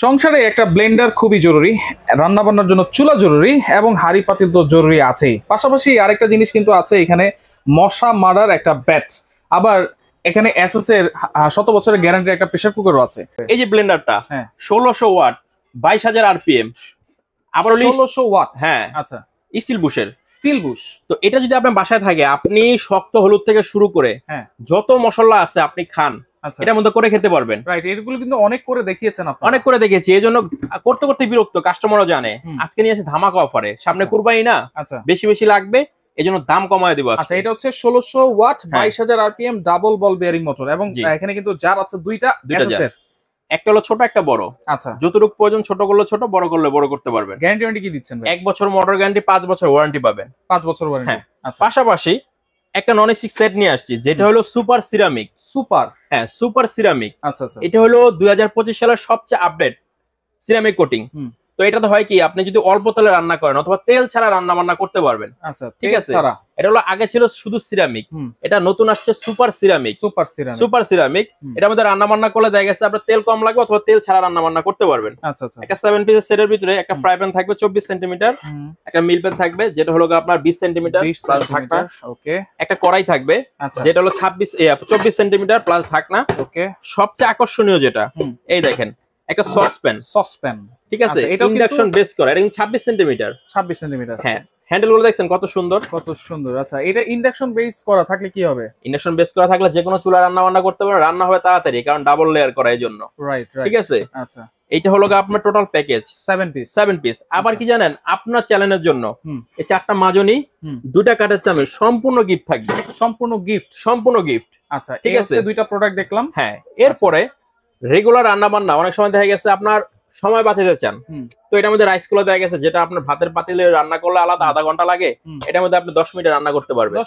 সংসারে একটা ব্লেন্ডার খুবই জরুরি, রান্না বান্নার জন্য চুলা জরুরি এবং হাঁড়ি পাতিল তো জরুরি আছেই। পাশাপাশি আরেকটা জিনিস কিন্তু আছে এখানে, মশা মারার একটা ব্যাট। আবার এখানে এসএস এর 100 বছরের গ্যারান্টি একটা প্রেসার কুকারও আছে। এই যে ব্লেন্ডারটা, হ্যাঁ 1600 ওয়াট, 22000 আরপিএম, আবার 1600 ওয়াট। হ্যাঁ আচ্ছা, স্টিল বুশের। Still Bush. তো এটা যদি আপনার বাসায় থাকে, আপনি শক্ত হলুদ থেকে শুরু করে হ্যাঁ যত মশলা আছে আপনি খান, আচ্ছা এটার মধ্যে করে খেতে পারবেন। রাইট, এগুলো কিন্তু অনেক করে দেখিয়েছেন আপনি। অনেক করে দেখেছি, এই জন্য করতে করতে বিরক্ত, কাস্টমারও জানে। আজকে নিয়ে এসে ধামাকা অফারে, সামনে আচ্ছা। কুরবানি না, আচ্ছা বেশি বেশি লাগবে, এই জন্য দাম কমায় দিব। আচ্ছা, এটা হচ্ছে 1600 ওয়াট, হ্যাঁ। 22000 আরপিএম, ডাবল বল বেয়ারিং মোটর এবং জি। এখানে কিন্তু জার আছে দুইটা দুইটা এসএস জার। এর। একটা হলো ছোট, একটা বড়। আচ্ছা, যতটুকু প্রয়োজন ছোট করলে ছোট, বড় করলে বড় করতে পারবেন। গ্যারান্টি ওয়ারেন্টি কি দিচ্ছেন ভাই? 1 বছর মোটর গ্যারান্টি, 5 বছর ওয়ারেন্টি পাবেন। 5 বছর ওয়ারেন্টি। হ্যাঁ। আচ্ছা, পাশাপাশি একটা নন স্টিক সেট নিয়ে আসছি, যেটা হলো সুপার সিরামিক। সুপার। হ্যাঁ, সুপার সিরামিক। আচ্ছা আচ্ছা, এটা হলো 2025 সালের সবচেয়ে আপডেট সিরামিক কোটিং। তো এটাতে হয় কি, আপনি যদি অল্প তেলে রান্না করেন অথবা তেল ছাড়া রান্না বান্না করতে পারবেন। আচ্ছা ঠিক আছে। এটা হলো আগে ছিল শুধু সিরামিক, এটা নতুন আসছে super ceramic. Super ceramic. Super ceramic, এটার মধ্যে রান্না বান্না করলে দেখা গেছে আপনার তেল কম লাগবে অথবা তেল ছাড়া রান্না বান্না করতে পারবেন। আচ্ছা আচ্ছা, একটা 7 পিসের সেটের ভিতরে একটা ফ্রাই প্যান থাকবে 24 সেন্টিমিটার, একটা মিল প্যান থাকবে যেটা হলো আপনার 20 সেন্টিমিটার প্লাস ঢাকনা। ওকে। একটা কড়াই থাকবে যেটা হলো 24 সেন্টিমিটার প্লাস ঢাকনা। ওকে। সবচেয়ে আকর্ষণীয় যেটা, এই দেখেন একটা সসপ্যান। সসপ্যান, ঠিক আছে, এটা ইন্ডাকশন বেস করা, এটা 26 সেন্টিমিটার। 26 সেন্টিমিটার। হ্যাঁ, হ্যান্ডেল গুলো দেখছেন কত সুন্দর, কত সুন্দর। আচ্ছা, এটা ইন্ডাকশন বেস করা থাকলে কি হবে? ইন্ডাকশন বেস করা থাকলে যে কোনো চুলা রান্না বান্না করতে পারবে, রান্না হবে তাড়াতাড়ি, কারণ ডাবল লেয়ার করা এই জন্য। রাইট রাইট, ঠিক আছে। আচ্ছা, এইটা হলো আপনার টোটাল প্যাকেজ 7 পিস। আবার কি জানেন, আপনার চ্যানেলের জন্য এই 4টা মাজনি, 2টা কাঠের চামচ সম্পূর্ণ গিফট থাকবে। সম্পূর্ণ গিফট, সম্পূর্ণ গিফট। আচ্ছা ঠিক আছে, দুইটা প্রোডাক্ট দেখলাম। হ্যাঁ, এরপরে রেগুলার রান্না বান্না অনেক সময় দেখা গেছে আপনার সময় বাঁচাতে চান, তো এটার মধ্যে রাইস কুলার দেখা গেছে, যেটা আপনার ভাতের পাতিলে রান্না করলে আলাদা আধা ঘন্টা লাগে, এটার মধ্যে আপনি 10 মিনিটে রান্না করতে পারবেন।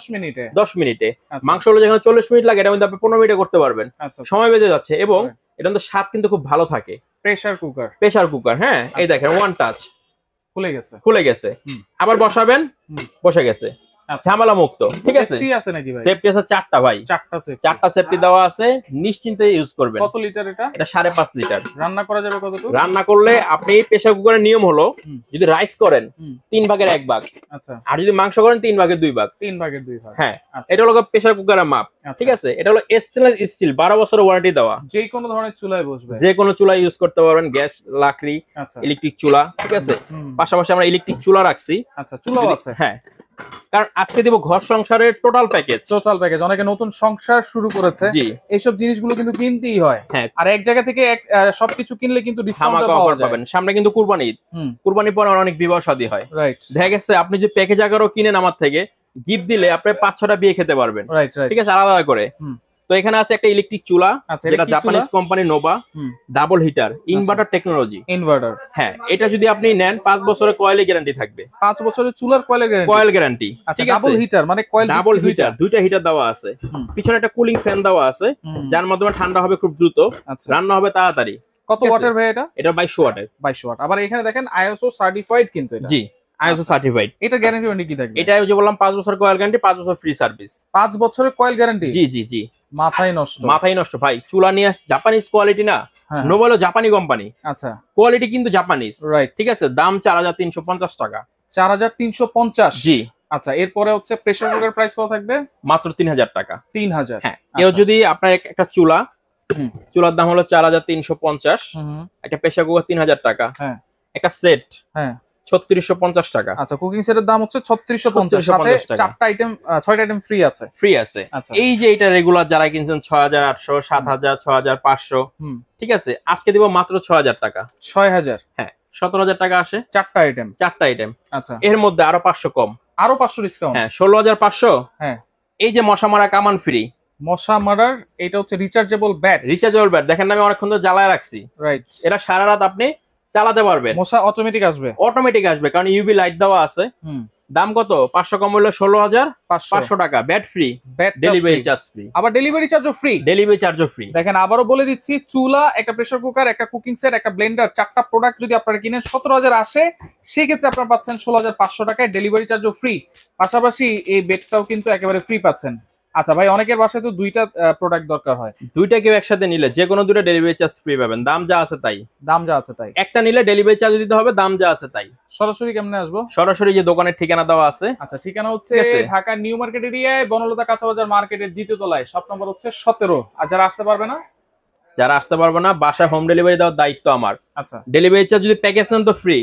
10 মিনিটে। মাংস হলে যেখানে 40 মিনিট লাগে, এটার মধ্যে আপনি 15 মিনিটে করতে পারবেন। সময় বেঁচে যাচ্ছে এবং এটার মধ্যে স্বাদ কিন্তু খুব ভালো থাকে। Pressure cooker. প্রেসার কুকার, হ্যাঁ, এই দেখেন ওয়ান টাচ খুলে গেছে, আবার বসাবেন, বসে গেছে, ঝামেলা মুক্ত। ঠিক আছে, সেফটি আছে নাকি ভাই? সেফটি আছে 4টা ভাই, 4টা সেফটি দেওয়া আছে, নিশ্চিন্তে ইউজ করবেন। কত লিটার এটা? এটা 5.5 লিটার। রান্না করা যাবে কতটুকু? রান্না করলে আপনি প্রেসার কুকারের নিয়ম হলো, যদি রাইস করেন 3 ভাগের 1 ভাগ, আচ্ছা, আর যদি মাংস করেন 3 ভাগের 2 ভাগ। 3 ভাগের 2 ভাগ, হ্যাঁ, এটা হলো প্রেসার কুকারের মাপ। ঠিক আছে, এটা হলো স্টেনলেস স্টিল, 12 বছরের ওয়ারেন্টি দেওয়া, যে কোনো ধরনের চুলায় বসবে, যে কোনো চুলা ইউজ করতে পারবেন, গ্যাস, লাকড়ি, ইলেকট্রিক চুলা। ঠিক আছে, পাশাপাশি আমরা ইলেকট্রিক চুলা রাখছি। আচ্ছা, চুলাও আছে। হ্যাঁ, কারণ আজকে দিব ঘর সংসারের টোটাল প্যাকেজ। অনেকে নতুন সংসার শুরু করেছে, এইসব জিনিসগুলো কিন্তু কিনতেই হয়। হ্যাঁ, আর এক জায়গা থেকে সবকিছু কিনলে কিন্তু ডিসকাউন্ট পাবেন। সামনে কিন্তু কুরবানি ঈদ, কুরবানির পরে অনেক বিবাহ শাদী হয়। রাইট, দেখা গেছে আপনি যে প্যাকেজ আকারও কিনেন আমার থেকে, গিফট দিলে আপনি 5-6টা বিয়ে খেতে পারবেন। রাইট, ঠিক আছে, আলাদা আলাদা করে। তো এখানে আছে একটা ইলেকট্রিক চুলা, যেটা Japanese company Nova, double heater, inverter technology. Inverter, হ্যাঁ, এটা যদি আপনি নেন 5 বছরের কয়েলে গ্যারান্টি থাকবে। 5 বছরের চুলার কয়েল গ্যারান্টি। ঠিক আছে, ডাবল হিটার মানে কয়েল, ডাবল হিটার, 2টা হিটার দেওয়া আছে, পিছনে একটা কুলিং ফ্যান দেওয়া আছে, যার মাধ্যমে ঠান্ডা হবে খুব দ্রুত, রান্না হবে তাড়াতাড়ি। কত ওয়াটের ভাই এটা? এটা 2200 ওয়াটের। 2200 ওয়াট। আবার এখানে দেখেন আইএসও সার্টিফাইড কিন্তু এটা। জি, আইএসও সার্টিফাইড। এটা গ্যারান্টি ওয়ারেন্টি কি থাকবে? এটা যে বললাম 5 বছর কয়েল গ্যারান্টি, 5 বছর ফ্রি সার্ভিস। 5 বছরের কয়েল গ্যারান্টি? জি জি জি। মাথায় নষ্ট ভাই, চুলা নিয়ে আসছে জাপানিজ কোয়ালিটি না, নোভা হলো জাপানি কোম্পানি। আচ্ছা, কোয়ালিটি কিন্তু জাপানিজ। রাইট, ঠিক আছে, দাম 4350 টাকা। 4350? জি। আচ্ছা, এরপরে হচ্ছে প্রেসার কুকার প্রাইস কত থাকবে? মাত্র 3000 টাকা। 3000? হ্যাঁ, কেউ যদি আপনার একটা চুলার দাম হলো 4350, একটা প্রেসার কুকার 3000 টাকা, হ্যাঁ, একটা সেট, হ্যাঁ, 3650 টাকা। আচ্ছা, কুকিং সেটের দাম হচ্ছে 3650, সাথে 4টা আইটেম, 6টা আইটেম ফ্রি আছে। আচ্ছা, এই যে এটা রেগুলার যারা কিনছেন 6800, 7000, 6500, ঠিক আছে, আজকে দিব মাত্র 6000 টাকা। 6000? হ্যাঁ, 17000 টাকা আসে 4টা আইটেম। আচ্ছা, এর মধ্যে আরো 500 কম, আরো 500 ডিসকাউন্ট। হ্যাঁ, 16500। হ্যাঁ, এই যে মশা মারা কামান ফ্রি, মশা মারার, এটা হচ্ছে রিচার্জেবল ব্যাট। দেখেন আমি অনেকক্ষণ ধরে জ্বালায় রাখছি। রাইট, এটা সারা রাত আপনি চালাতে পারবেন। মশা অটোমেটিক আসবে, কারণ ইউভি লাইট দেওয়া আছে। দাম কত? 500 কম হলো 16500 টাকা, bat free, delivery charge free. আবার ডেলিভারি চার্জও ফ্রি। দেখেন আবারও বলে দিচ্ছি, চুলা, একটা প্রেসার কুকার, একটা কুকিং সেট, একটা ব্লেন্ডার, 4টা প্রোডাক্ট যদি আপনারা কিনেন 17000 আসে, সেক্ষেত্রে আপনারা পাচ্ছেন 16500 টাকায়, ডেলিভারি চার্জও ফ্রি। পাশাপাশি এই বেডটাও কিন্তু একেবারে ফ্রি পাচ্ছেন। আচ্ছা ভাই, অনেকের বাসায় তো দুইটা প্রোডাক্ট দরকার হয়, দুইটা কেউ একসাথে নিলে যে কোনো দুটো ডেলিভারি চার্জ ফ্রি পাবেন, দাম যা আছে তাই। দাম যা আছে তাই। একটা নিলে ডেলিভারি চার্জ দিতে হবে, দাম যা আছে তাই। সরাসরি কেমনে আসবো? সরাসরি যে দোকানের ঠিকানা দেওয়া আছে। আচ্ছা, ঠিকানা হচ্ছে ঢাকা নিউ মার্কেট এরিয়ায় বনলতা কাঁচা বাজার মার্কেটের দ্বিতীয় তলায়, শপ নম্বর হচ্ছে 17। আর যারা আসতে পারবে না, বাসায় হোম ডেলিভারি দেওয়ার দায়িত্ব আমার। আচ্ছা, ডেলিভারি চার্জ যদি প্যাকেজ নেন তো ফ্রি।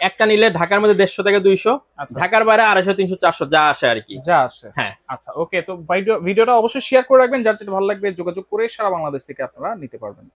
একটা নিলে ঢাকার মধ্যে 150 থেকে 200, ঢাকার বাইরে 250, 300, 400 যা আসে আর কি। যা আসে। হ্যাঁ, আচ্ছা, ওকে। তো ভিডিওটা অবশ্যই শেয়ার করে রাখবেন, যার যেটা ভালো লাগবে যোগাযোগ করে সারা বাংলাদেশ থেকে আপনারা নিতে পারবেন।